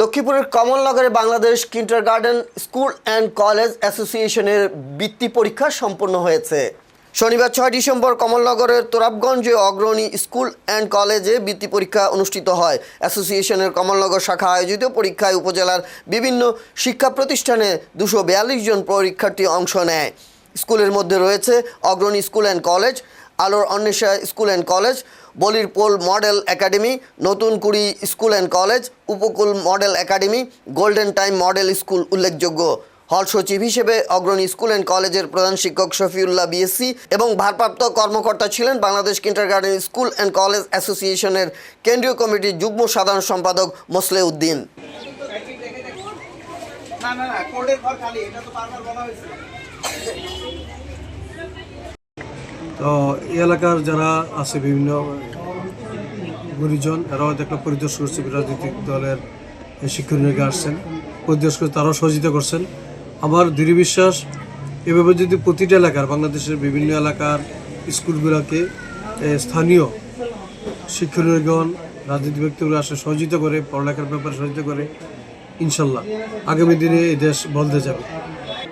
লক্ষ্মীপুরের কমলনগরে Bangladesh kindergarten school and college অ্যাসোসিয়েশনের বৃত্তি পরীক্ষা সম্পন্ন হয়েছে। শনিবার 6 ডিসেম্বর কমলনগরের তোরাবগঞ্জে অগ্রণী স্কুল অ্যান্ড কলেজে বৃত্তি পরীক্ষা অনুষ্ঠিত হয়। অ্যাসোসিয়েশনের কমলনগর শাখা আয়োজিত পরীক্ষায় উপজেলার বিভিন্ন শিক্ষা প্রতিষ্ঠানে 242 জন পরীক্ষার্থী অংশ নেয়। স্কুলের মধ্যে রয়েছে অগ্রণী স্কুল অ্যান্ড কলেজ, আলোর অন্বেষা স্কুল অ্যান্ড কলেজ, বলির পোল model academy, Notunkuri school and college, উপকূল model academy, golden time model school উল্লেখযোগ্য। হল সচিব হিসেবে অগ্রণী স্কুল অ্যান্ড কলেজের প্রধান শিক্ষক শফিউল্লাহ বিএসসি এবং ভারপ্রাপ্ত কর্মকর্তা ছিলেন Bangladesh kindergarten school and college অ্যাসোসিয়েশনের কেন্দ্রীয় কমিটির যুগ্ম সাধারণ সম্পাদক মোসলেউদ্দিন। তো এই এলাকার যারা আছে বিভিন্ন গুরুজন, এরাও একটা পরিদর্শন করছে, রাজনৈতিক দলের শিক্ষার্থীরা আসছেন, পরিদর্শন করে তারাও সহযোগিতা করছেন। আমার দৃঢ় বিশ্বাস এভাবে যদি প্রতিটা এলাকার, বাংলাদেশের বিভিন্ন এলাকার স্কুলগুলোকে স্থানীয় শিক্ষার্থীগণ, রাজনীতি ব্যক্তিগুলো আসে সহযোগিতা করে, পড়ালেখার ব্যাপারে সহযোগিতা করে, ইনশাল্লাহ আগামী দিনে এই দেশ বদলে যাবে।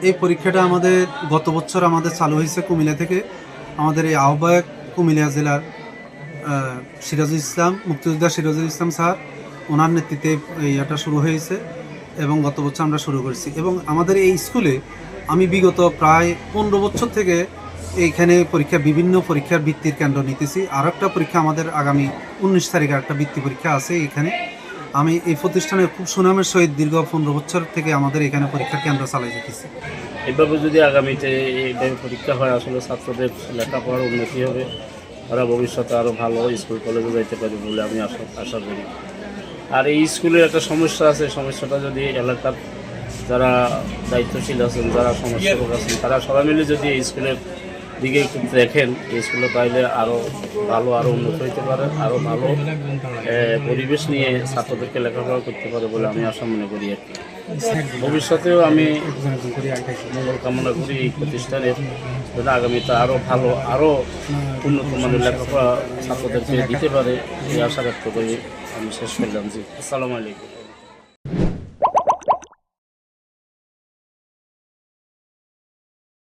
এই পরীক্ষাটা আমাদের গত বছর আমাদের চালু হয়েছে কুমিল্লা থেকে। আমাদের এই আহ্বায়ক কুমিল্লা জেলার সিরাজুল ইসলাম, মুক্তিযোদ্ধা সিরাজুল ইসলাম স্যার, ওনার নেতৃত্বে এটা শুরু হয়েছে এবং গত বছর আমরা শুরু করেছি। এবং আমাদের এই স্কুলে আমি বিগত প্রায় 15 বছর থেকে এইখানে বিভিন্ন পরীক্ষার বৃত্তির কেন্দ্র নিতেছি। আর একটা পরীক্ষা আমাদের আগামী 19 তারিখে একটা বৃত্তি পরীক্ষা আছে এখানে। আমি এই প্রতিষ্ঠানের খুব সুনামের সহিত দীর্ঘ 15 বছর থেকে আমাদের এখানে পরীক্ষার কেন্দ্র চালাই যেতেছি। এভাবে যদি আগামীতে এইভাবে পরীক্ষা হয়, আসলে ছাত্রদের লেখাপড়ার উন্নতি হবে, তারা ভবিষ্যতে আরও ভালো স্কুল কলেজে যাইতে পারে বলে আমি আশা করি। আর এই স্কুলের একটা সমস্যা আছে, সমস্যাটা যদি এলাকার যারা দায়িত্বশীল আছেন, যারা সমস্যাভোগ আছেন, তারা সবাই মিলে যদি এই স্কুলের দিকে একটু দেখেন, এই স্কুলে পাইলে আরও ভালো, আরও উন্নত হইতে পারে, আরও ভালো পরিবেশ নিয়ে ছাত্রদেরকে লেখাপড়া করতে পারে বলে আমি আশা মনে করি। আর কি ভবিষ্যতেও আমি মঙ্গল কামনা করি এই প্রতিষ্ঠানের, যেটা আগামীতে আরও ভালো, আরও উন্নত মানের লেখাপড়া ছাত্রদেরকে দিতে পারে এই আশা ব্যক্ত করি। আমি শেষ করলাম। জি, আসসালামু আলাইকুম।